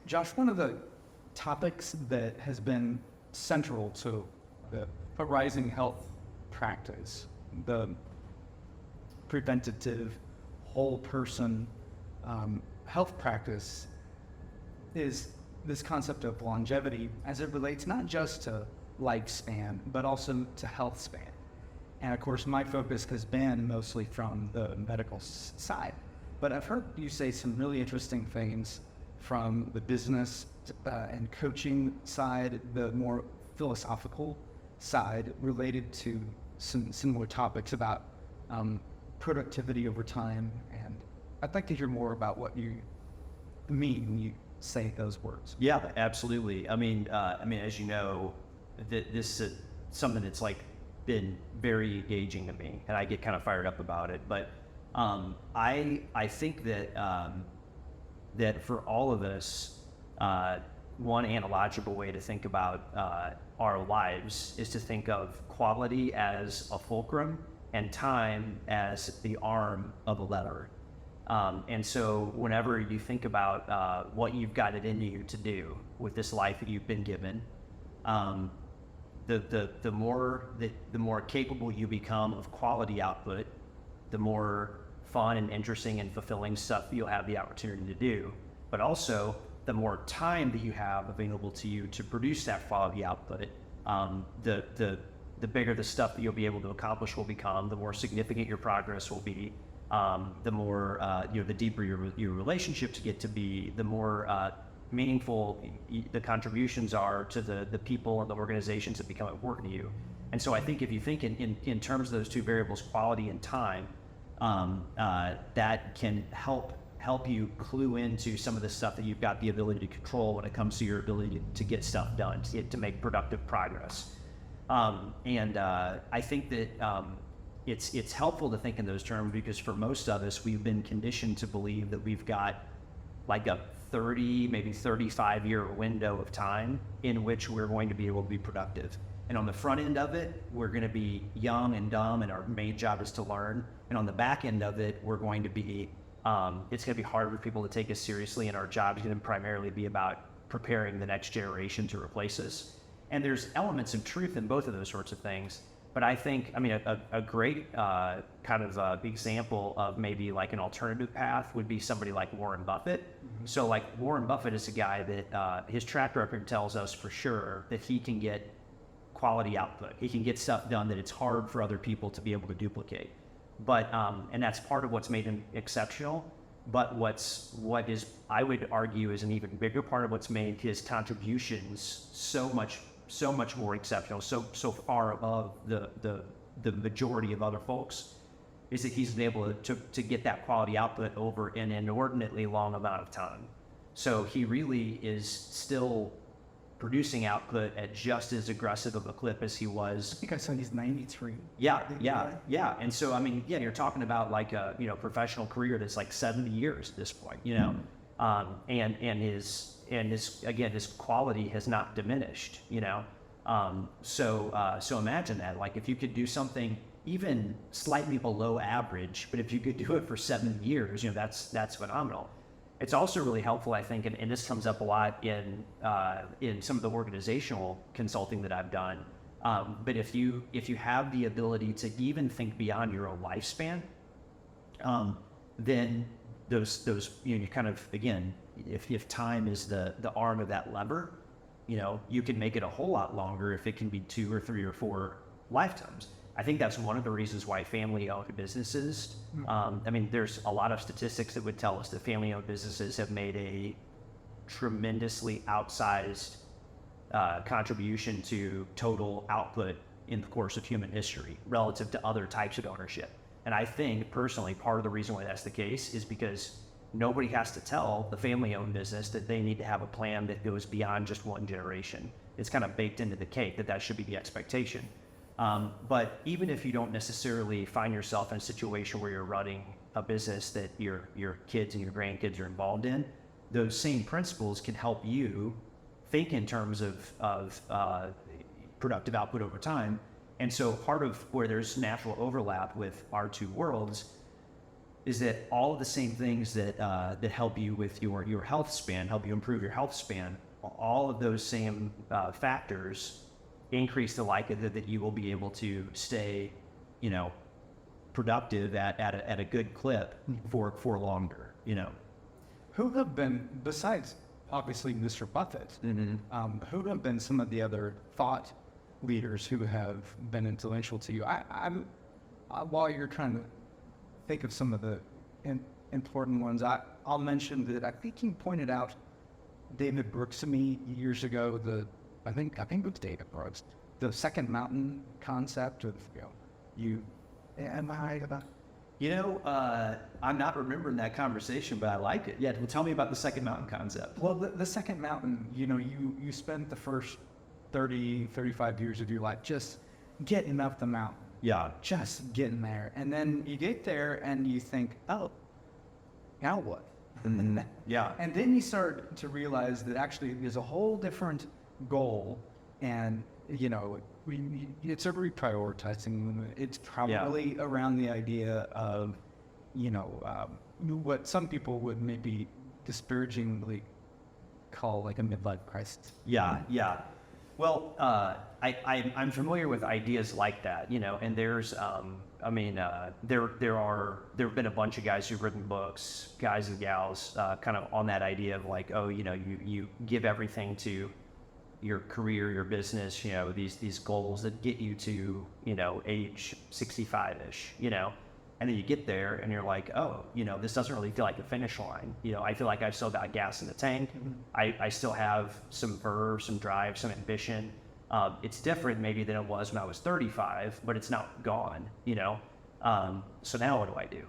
Josh, one of the topics that has been central to the rising health practice, the preventative, whole person health practice, is this concept of longevity as it relates not just to lifespan, but also to health span. And of course, my focus has been mostly from the medical side, but I've heard you say some really interesting things from the business and coaching side, the more philosophical side related to some similar topics about productivity over time. And I'd like to hear more about what you mean when you say those words. Yeah, absolutely. I mean, as you know, this is something that's like been very engaging to me, and I get kind of fired up about it. But I think that that for all of us, one analogical way to think about our lives is to think of quality as a fulcrum and time as the arm of a lever. And so whenever you think about what you've got it in you to do with this life that you've been given, the more capable you become of quality output, the more fun and interesting and fulfilling stuff you'll have the opportunity to do. But also, the more time that you have available to you to produce that quality output, the bigger the stuff that you'll be able to accomplish will become, the more significant your progress will be, the more, the deeper your relationships get to be, the more meaningful the contributions are to the people and the organizations that become important to you. And so I think if you think in terms of those two variables, quality and time, that can help you clue into some of the stuff that you've got the ability to control when it comes to your ability to get stuff done, to make productive progress. I think that it's helpful to think in those terms because for most of us, we've been conditioned to believe that we've got like a 30, maybe 35-year window of time in which we're going to be able to be productive. And on the front end of it, we're going to be young and dumb, and our main job is to learn. And on the back end of it, we're going to be, it's going to be hard for people to take us seriously, and our job is going to primarily be about preparing the next generation to replace us. And there's elements of truth in both of those sorts of things. But I think, a great kind of example of maybe like an alternative path would be somebody like Warren Buffett. Mm-hmm. So like Warren Buffett is a guy that his track record tells us for sure that he can get quality output. He can get stuff done that it's hard for other people to be able to duplicate. But, and that's part of what's made him exceptional. But what is, I would argue, is an even bigger part of what's made his contributions so much more exceptional, so far above the majority of other folks, is that he's been able to get that quality output over an inordinately long amount of time. So he really is still producing output at just as aggressive of a clip as he was. I think I said he's 93. Yeah. And so, you're talking about like a, professional career that's like 70 years at this point, and his quality has not diminished, So imagine that, like if you could do something even slightly below average, but if you could do it for 7 years, that's phenomenal. It's also really helpful, I think, and this comes up a lot in some of the organizational consulting that I've done. But if you have the ability to even think beyond your own lifespan, then those you kind of, again, if time is the arm of that lever, you can make it a whole lot longer if it can be 2 or 3 or 4 lifetimes. I think that's one of the reasons why family-owned businesses, there's a lot of statistics that would tell us that family-owned businesses have made a tremendously outsized contribution to total output in the course of human history relative to other types of ownership. And I think, personally, part of the reason why that's the case is because nobody has to tell the family-owned business that they need to have a plan that goes beyond just one generation. It's kind of baked into the cake that should be the expectation. But even if you don't necessarily find yourself in a situation where you're running a business that your kids and your grandkids are involved in, those same principles can help you think in terms of productive output over time. And so part of where there's natural overlap with our two worlds is that all of the same things that that help you with your health span, help you improve your health span, all of those same factors increase the likelihood that you will be able to stay, productive at a good clip for longer. Who have been, besides obviously Mr. Buffett, who have been some of the other thought leaders who have been influential to you? While you're trying to think of some of the important ones, I'll mention that I think you pointed out David Brooks to me years ago. I think it was David Brooks, the second mountain concept of am I about? I'm not remembering that conversation, but I like it. Yeah, well, tell me about the second mountain concept. Well, the second mountain, you spent the first 30, 35 years of your life just getting up the mountain. Yeah. Just getting there. And then you get there and you think, oh, now what? Yeah. And then you start to realize that actually there's a whole different goal, and it's a reprioritizing. It's probably around the idea of, what some people would maybe disparagingly call like a midlife crisis. Yeah, yeah. Well, I'm familiar with ideas like that, and there's, there have been a bunch of guys who've written books, guys and gals, kind of on that idea of like, oh, you give everything to your career, your business, these goals that get you to, age 65-ish, and then you get there and you're like, oh, this doesn't really feel like the finish line. I feel like I've still got gas in the tank. I still have some verve, some drive, some ambition. It's different maybe than it was when I was 35, but it's not gone, so now what do I do?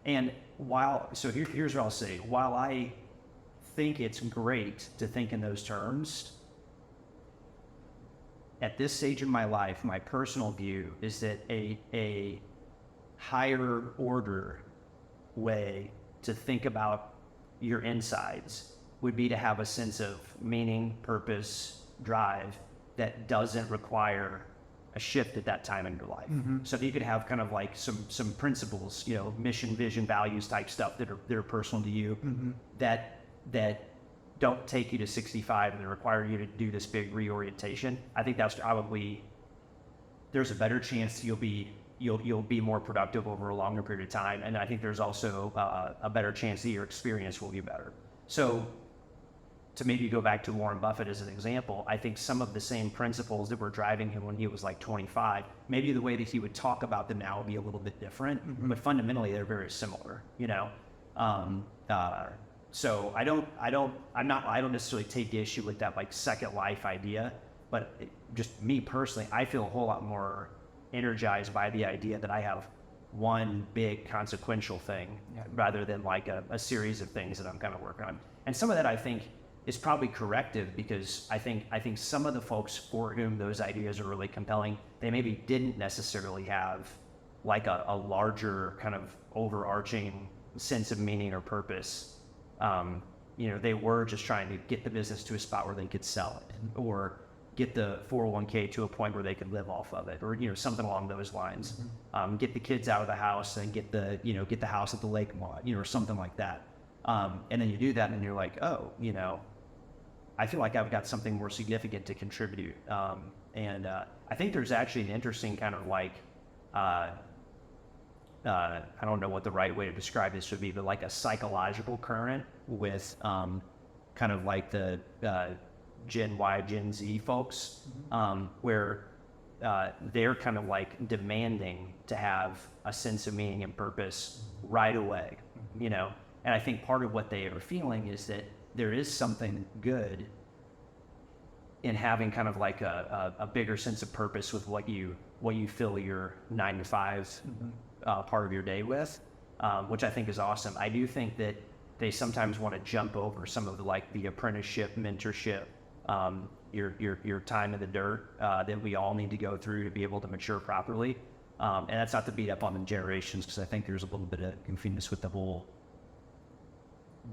And here's what I'll say. While I think it's great to think in those terms, at this stage in my life, my personal view is that a higher order way to think about your insides would be to have a sense of meaning, purpose, drive that doesn't require a shift at that time in your life. So if you could have kind of like some principles, mission, vision, values type stuff that are personal to you, that don't take you to 65 and require you to do this big reorientation. I think that's probably, there's a better chance you'll be more productive over a longer period of time. And I think there's also a better chance that your experience will be better. So to maybe go back to Warren Buffett as an example, I think some of the same principles that were driving him when he was like 25, maybe the way that he would talk about them now would be a little bit different, but fundamentally they're very similar, So I don't necessarily take issue with that like second life idea, but just me personally, I feel a whole lot more energized by the idea that I have one big consequential thing rather than like a series of things that I'm kind of working on. And some of that I think is probably corrective, because I think some of the folks for whom those ideas are really compelling, they maybe didn't necessarily have like a larger kind of overarching sense of meaning or purpose. They were just trying to get the business to a spot where they could sell it, or get the 401k to a point where they could live off of it, or something along those lines. Get the kids out of the house and get the house at the lake lot, or something like that. And then you do that and you're like, oh, I feel like I've got something more significant to contribute. And I think there's actually an interesting kind of like, I don't know what the right way to describe this would be, but like a psychological current with kind of like the Gen Y, Gen Z folks, where they're kind of like demanding to have a sense of meaning and purpose right away, And I think part of what they are feeling is that there is something good in having kind of like a bigger sense of purpose with what you fill your 9 to 5 part of your day with, which I think is awesome. I do think that they sometimes want to jump over some of the apprenticeship, mentorship, your time in the dirt that we all need to go through to be able to mature properly. And that's not to beat up on the generations, because I think there's a little bit of goofiness with the whole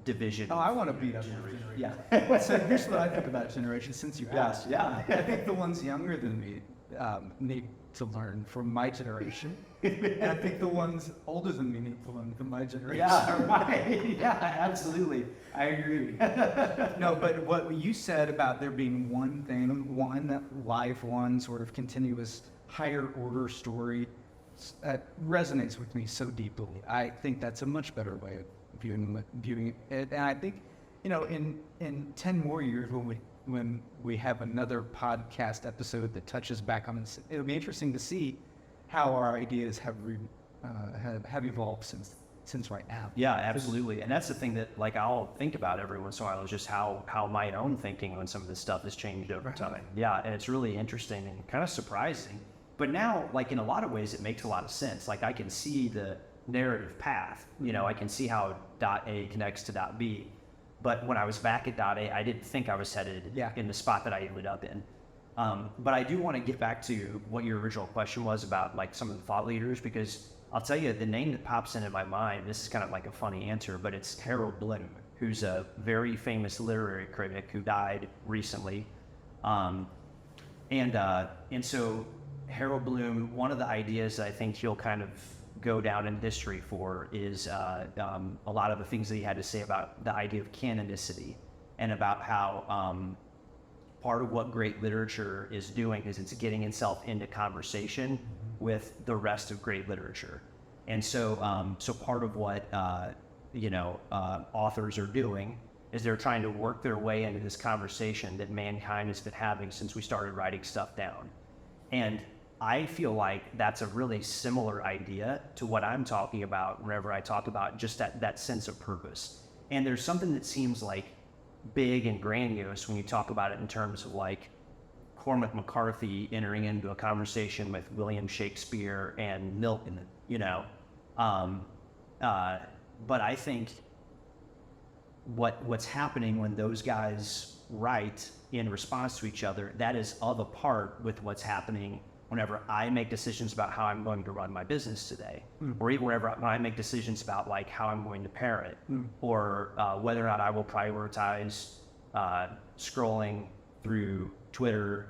division. Oh, I want to beat up generation. Yeah. So here's what I think about generations, since you asked. Yeah. I think the ones younger than me need to learn from my generation. And I think the ones older than me need to learn from my generation. Yeah, right. Yeah, absolutely. I agree. No, but what you said about there being one thing, one life, one sort of continuous higher order story, that resonates with me so deeply. I think that's a much better way of viewing it. And I think, in 10 more years when we have another podcast episode that touches back on this, it'll be interesting to see how our ideas have evolved since right now. Yeah, absolutely. And that's the thing that I'll think about every once in a while is just how my own thinking on some of this stuff has changed over time. Yeah, and it's really interesting and kind of surprising. But now, in a lot of ways, it makes a lot of sense. I can see the narrative path. I can see how dot A connects to dot B. But when I was back at dot A, I didn't think I was headed in the spot that I ended up in. But I do want to get back to what your original question was about some of the thought leaders, because I'll tell you the name that pops into my mind, this is kind of a funny answer, but it's Harold Bloom, who's a very famous literary critic who died recently. And so Harold Bloom, one of the ideas that I think he'll kind of go down in history for is a lot of the things that he had to say about the idea of canonicity, and about how part of what great literature is doing is it's getting itself into conversation with the rest of great literature. And so so part of what authors are doing is they're trying to work their way into this conversation that mankind has been having since we started writing stuff down. And I feel like that's a really similar idea to what I'm talking about whenever I talk about just that sense of purpose. And there's something that seems big and grandiose when you talk about it in terms of Cormac McCarthy entering into a conversation with William Shakespeare and Milton, but I think what's happening when those guys write in response to each other, that is of a part with what's happening whenever I make decisions about how I'm going to run my business today, or even when I make decisions about how I'm going to parent, or whether or not I will prioritize scrolling through Twitter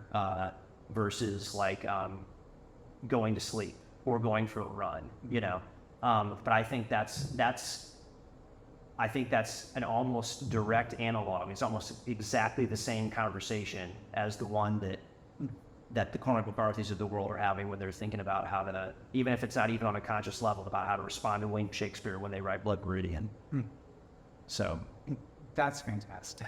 versus going to sleep or going for a run, But I think that's an almost direct analog. It's almost exactly the same conversation as the one that the Cormac McCarthys of the world are having when they're thinking about how to, even if it's not even on a conscious level, about how to respond to William Shakespeare when they write Blood Meridian. So that's fantastic.